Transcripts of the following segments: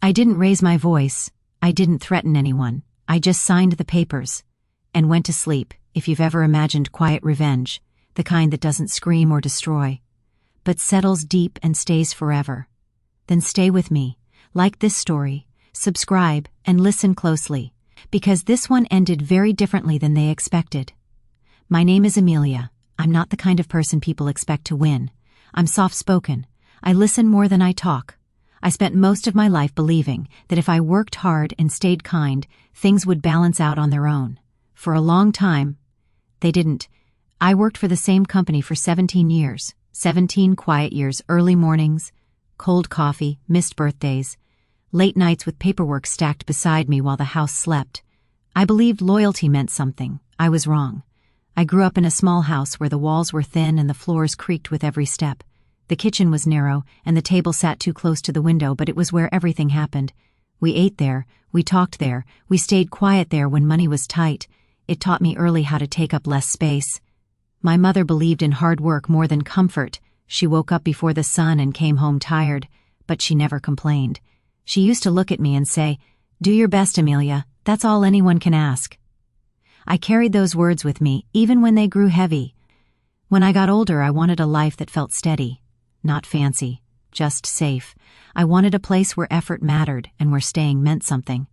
I didn't raise my voice. I didn't threaten anyone. I just signed the papers and went to sleep. If you've ever imagined quiet revenge, the kind that doesn't scream or destroy, but settles deep and stays forever, then stay with me. Like this story, subscribe, and listen closely, because this one ended very differently than they expected. My name is Amelia. I'm not the kind of person people expect to win. I'm soft-spoken. I listen more than I talk. I spent most of my life believing that if I worked hard and stayed kind, things would balance out on their own. For a long time, they didn't. I worked for the same company for 17 years. 17 quiet years, early mornings, cold coffee, missed birthdays, late nights with paperwork stacked beside me while the house slept. I believed loyalty meant something. I was wrong. I grew up in a small house where the walls were thin and the floors creaked with every step. The kitchen was narrow and the table sat too close to the window, but it was where everything happened. We ate there, we talked there, we stayed quiet there when money was tight. It taught me early how to take up less space. My mother believed in hard work more than comfort. She woke up before the sun and came home tired, but she never complained. She used to look at me and say, "Do your best, Amelia. That's all anyone can ask." I carried those words with me, even when they grew heavy. When I got older, I wanted a life that felt steady, not fancy, just safe. I wanted a place where effort mattered and where staying meant something.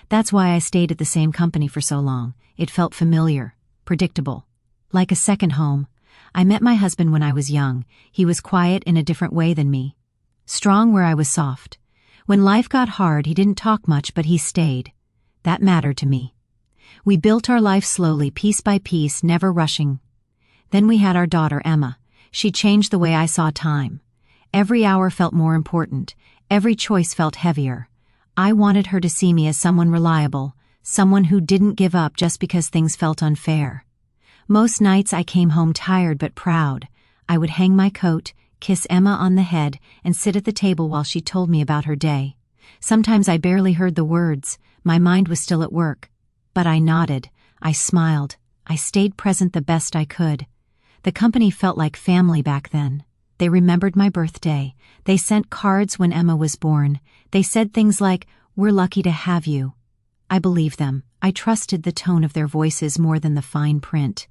That's why I stayed at the same company for so long. It felt familiar, predictable, like a second home. I met my husband when I was young. He was quiet in a different way than me, strong where I was soft. When life got hard, he didn't talk much, but he stayed. That mattered to me. We built our life slowly, piece by piece, never rushing. Then we had our daughter, Emma. She changed the way I saw time. Every hour felt more important. Every choice felt heavier. I wanted her to see me as someone reliable, someone who didn't give up just because things felt unfair. Most nights I came home tired but proud. I would hang my coat, kiss Emma on the head, and sit at the table while she told me about her day. Sometimes I barely heard the words. My mind was still at work. But I nodded. I smiled. I stayed present the best I could. The company felt like family back then. They remembered my birthday. They sent cards when Emma was born. They said things like, "We're lucky to have you." I believed them. I trusted the tone of their voices more than the fine print.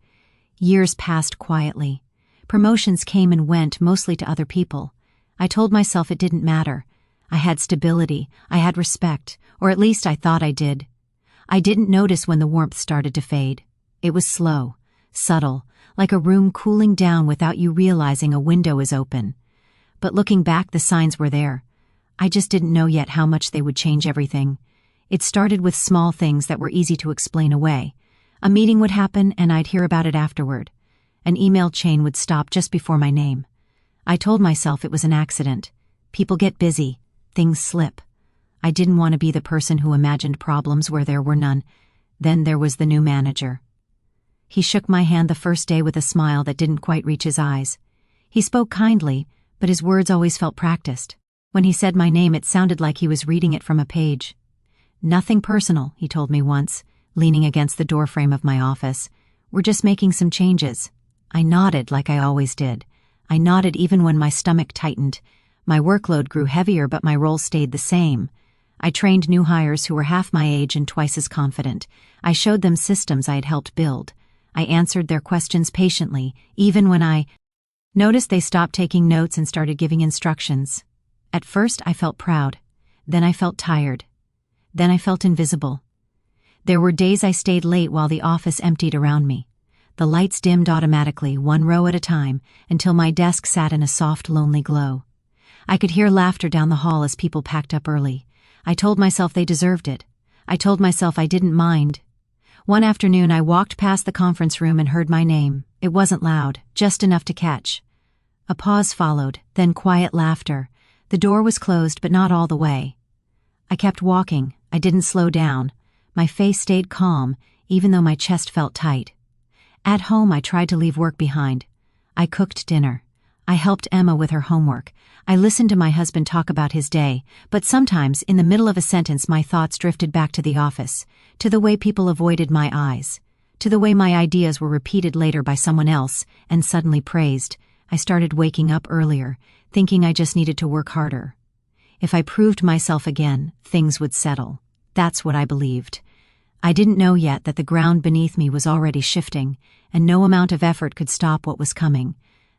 Years passed quietly. Promotions came and went, mostly to other people. I told myself it didn't matter. I had stability. I had respect. Or at least I thought I did. I didn't notice when the warmth started to fade. It was slow, subtle, like a room cooling down without you realizing a window is open. But looking back, the signs were there. I just didn't know yet how much they would change everything. It started with small things that were easy to explain away. A meeting would happen and I'd hear about it afterward. An email chain would stop just before my name. I told myself it was an accident. People get busy. Things slip. I didn't want to be the person who imagined problems where there were none. Then there was the new manager. He shook my hand the first day with a smile that didn't quite reach his eyes. He spoke kindly, but his words always felt practiced. When he said my name, it sounded like he was reading it from a page. "Nothing personal," he told me once, leaning against the doorframe of my office. "We're just making some changes." I nodded like I always did. I nodded even when my stomach tightened. My workload grew heavier, but my role stayed the same. I trained new hires who were half my age and twice as confident. I showed them systems I had helped build. I answered their questions patiently, even when I noticed they stopped taking notes and started giving instructions. At first I felt proud. Then I felt tired. Then I felt invisible. There were days I stayed late while the office emptied around me. The lights dimmed automatically, one row at a time, until my desk sat in a soft, lonely glow. I could hear laughter down the hall as people packed up early. I told myself they deserved it. I told myself I didn't mind. One afternoon I walked past the conference room and heard my name. It wasn't loud, just enough to catch. A pause followed, then quiet laughter. The door was closed, but not all the way. I kept walking. I didn't slow down. My face stayed calm, even though my chest felt tight. At home, I tried to leave work behind. I cooked dinner. I helped Emma with her homework. I listened to my husband talk about his day, but sometimes, in the middle of a sentence, my thoughts drifted back to the office, to the way people avoided my eyes, to the way my ideas were repeated later by someone else and suddenly praised. I started waking up earlier, thinking I just needed to work harder. If I proved myself again, things would settle. That's what I believed. I didn't know yet that the ground beneath me was already shifting, and no amount of effort could stop what was coming.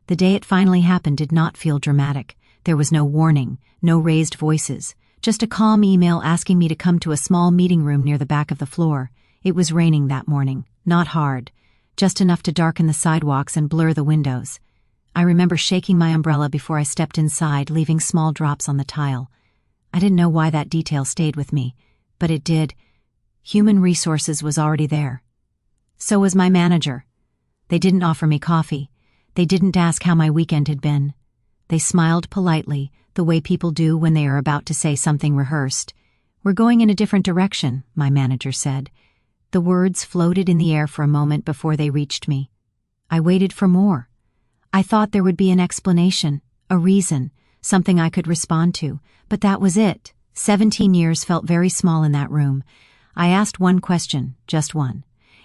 The day it finally happened did not feel dramatic. There was no warning, no raised voices, just a calm email asking me to come to a small meeting room near the back of the floor. It was raining that morning, not hard, just enough to darken the sidewalks and blur the windows. I remember shaking my umbrella before I stepped inside, leaving small drops on the tile. I didn't know why that detail stayed with me, but it did. Human resources was already there. So was my manager. They didn't offer me coffee. They didn't ask how my weekend had been. They smiled politely, the way people do when they are about to say something rehearsed. "We're going in a different direction," my manager said. The words floated in the air for a moment before they reached me. I waited for more. I thought there would be an explanation, a reason, something I could respond to, but that was it. 17 years felt very small in that room. I asked one question, just one.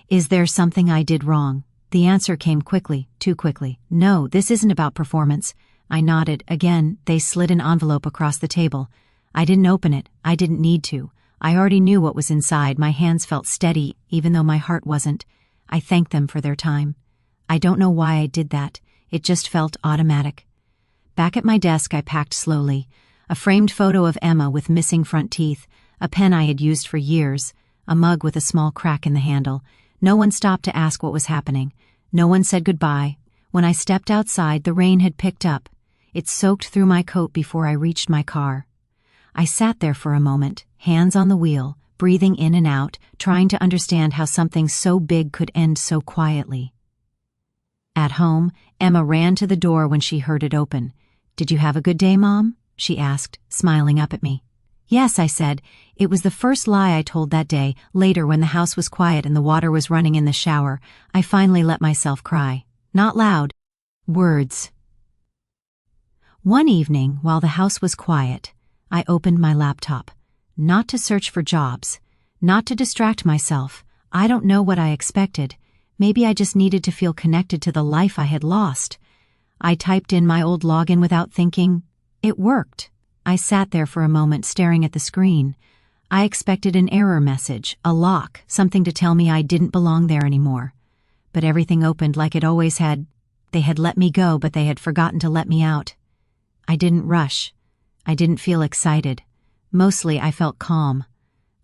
"Is there something I did wrong?" The answer came quickly, too quickly. "No, this isn't about performance." I nodded. Again, they slid an envelope across the table. I didn't open it. I didn't need to. I already knew what was inside. My hands felt steady, even though my heart wasn't. I thanked them for their time. I don't know why I did that. It just felt automatic. Back at my desk, I packed slowly. A framed photo of Emma with missing front teeth, a pen I had used for years, a mug with a small crack in the handle. No one stopped to ask what was happening. No one said goodbye. When I stepped outside, the rain had picked up. It soaked through my coat before I reached my car. I sat there for a moment, hands on the wheel, breathing in and out, trying to understand how something so big could end so quietly. At home, Emma ran to the door when she heard it open. "Did you have a good day, Mom?" she asked, smiling up at me. "Yes," I said. It was the first lie I told that day. Later, when the house was quiet and the water was running in the shower, I finally let myself cry. Not loud. Words. One evening, while the house was quiet, I opened my laptop. Not to search for jobs. Not to distract myself. I don't know what I expected. Maybe I just needed to feel connected to the life I had lost. I typed in my old login without thinking. It worked. I sat there for a moment staring at the screen. I expected an error message, a lock, something to tell me I didn't belong there anymore. But everything opened like it always had. They had let me go, but they had forgotten to let me out. I didn't rush. I didn't feel excited. Mostly I felt calm.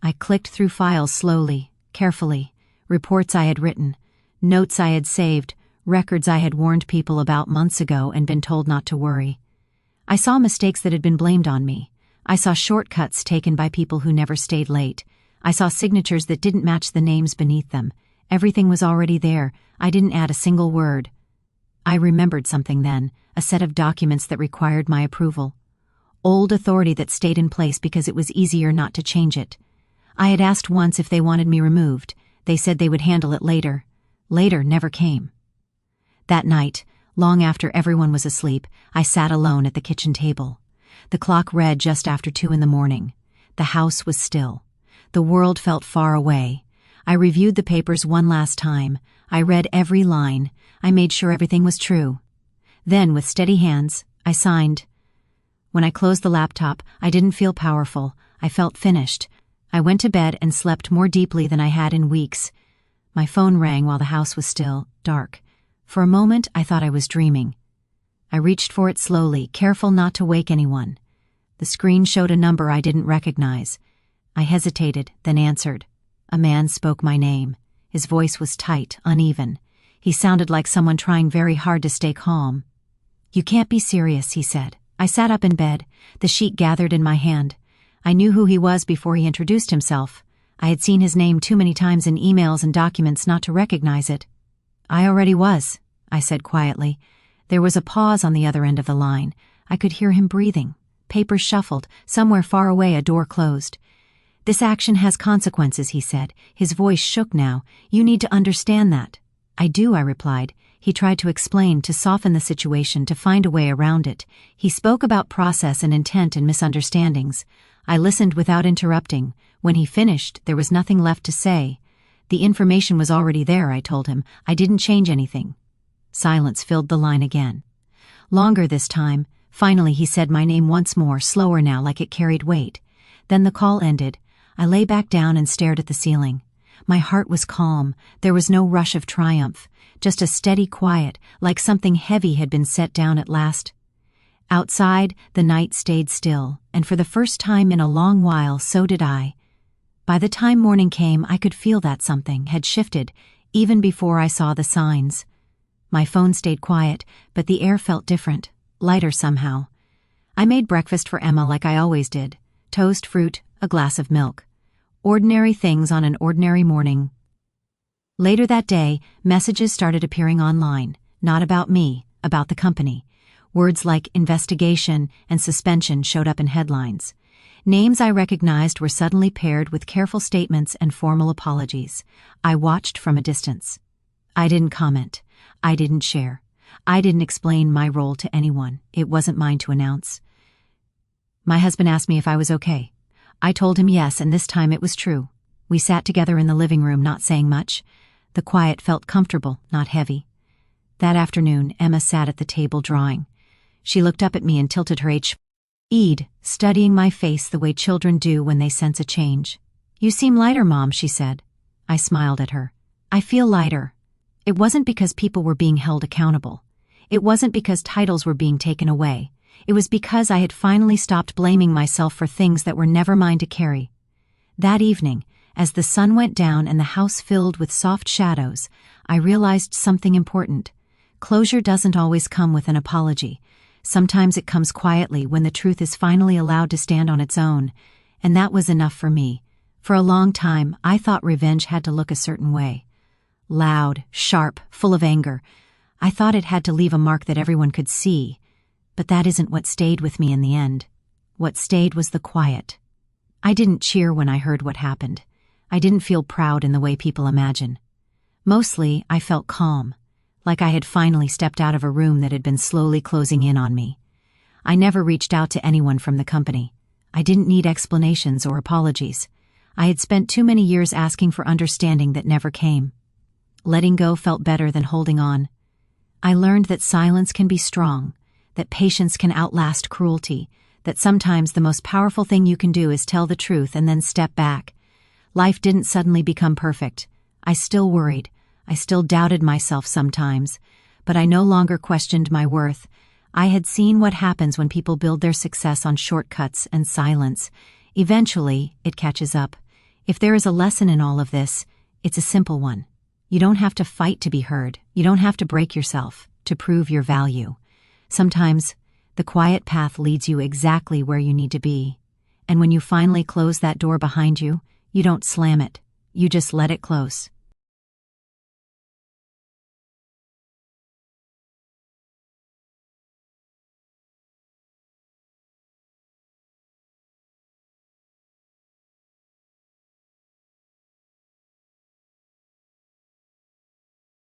I clicked through files slowly, carefully, reports I had written, notes I had saved, records I had warned people about months ago and been told not to worry. I saw mistakes that had been blamed on me. I saw shortcuts taken by people who never stayed late. I saw signatures that didn't match the names beneath them. Everything was already there. I didn't add a single word. I remembered something then, a set of documents that required my approval. Old authority that stayed in place because it was easier not to change it. I had asked once if they wanted me removed. They said they would handle it later. Later never came. That night, long after everyone was asleep, I sat alone at the kitchen table. The clock read just after 2 a.m. The house was still. The world felt far away. I reviewed the papers one last time. I read every line. I made sure everything was true. Then, with steady hands, I signed. When I closed the laptop, I didn't feel powerful. I felt finished. I went to bed and slept more deeply than I had in weeks. My phone rang while the house was still, dark. For a moment, I thought I was dreaming. I reached for it slowly, careful not to wake anyone. The screen showed a number I didn't recognize. I hesitated, then answered. A man spoke my name. His voice was tight, uneven. He sounded like someone trying very hard to stay calm. "You can't be serious," he said. I sat up in bed, the sheet gathered in my hand. I knew who he was before he introduced himself. I had seen his name too many times in emails and documents not to recognize it. "I already was," I said quietly. There was a pause on the other end of the line. I could hear him breathing. Papers shuffled. Somewhere far away, a door closed. "This action has consequences," he said. His voice shook now. "You need to understand that." "I do," I replied. He tried to explain, to soften the situation, to find a way around it. He spoke about process and intent and misunderstandings. I listened without interrupting. When he finished, there was nothing left to say. The information was already there, I told him. I didn't change anything. Silence filled the line again. Longer this time, Finally, he said my name once more, slower now, like it carried weight. Then the call ended. I lay back down and stared at the ceiling. My heart was calm. There was no rush of triumph, just a steady quiet, like something heavy had been set down at last. Outside, the night stayed still, and for the first time in a long while, so did I. By the time morning came, I could feel that something had shifted, even before I saw the signs. My phone stayed quiet, but the air felt different, lighter somehow. I made breakfast for Emma like I always did. Toast, fruit, a glass of milk. Ordinary things on an ordinary morning. Later that day, messages started appearing online, not about me, about the company. Words like investigation and suspension showed up in headlines. Names I recognized were suddenly paired with careful statements and formal apologies. I watched from a distance. I didn't comment. I didn't share. I didn't explain my role to anyone. It wasn't mine to announce. My husband asked me if I was okay. I told him yes, and this time it was true. We sat together in the living room, not saying much. The quiet felt comfortable, not heavy. That afternoon, Emma sat at the table drawing. She looked up at me and tilted her head, studying my face the way children do when they sense a change. "You seem lighter, Mom," she said. I smiled at her. "I feel lighter." It wasn't because people were being held accountable. It wasn't because titles were being taken away. It was because I had finally stopped blaming myself for things that were never mine to carry. That evening, as the sun went down and the house filled with soft shadows, I realized something important. Closure doesn't always come with an apology. Sometimes it comes quietly when the truth is finally allowed to stand on its own, and that was enough for me. For a long time, I thought revenge had to look a certain way. Loud, sharp, full of anger. I thought it had to leave a mark that everyone could see. But that isn't what stayed with me in the end. What stayed was the quiet. I didn't cheer when I heard what happened. I didn't feel proud in the way people imagine. Mostly, I felt calm, like I had finally stepped out of a room that had been slowly closing in on me. I never reached out to anyone from the company. I didn't need explanations or apologies. I had spent too many years asking for understanding that never came. Letting go felt better than holding on. I learned that silence can be strong, that patience can outlast cruelty, that sometimes the most powerful thing you can do is tell the truth and then step back. Life didn't suddenly become perfect. I still worried. I still doubted myself sometimes, but I no longer questioned my worth. I had seen what happens when people build their success on shortcuts and silence. Eventually, it catches up. If there is a lesson in all of this, it's a simple one. You don't have to fight to be heard. You don't have to break yourself to prove your value. Sometimes, the quiet path leads you exactly where you need to be. And when you finally close that door behind you, you don't slam it. You just let it close.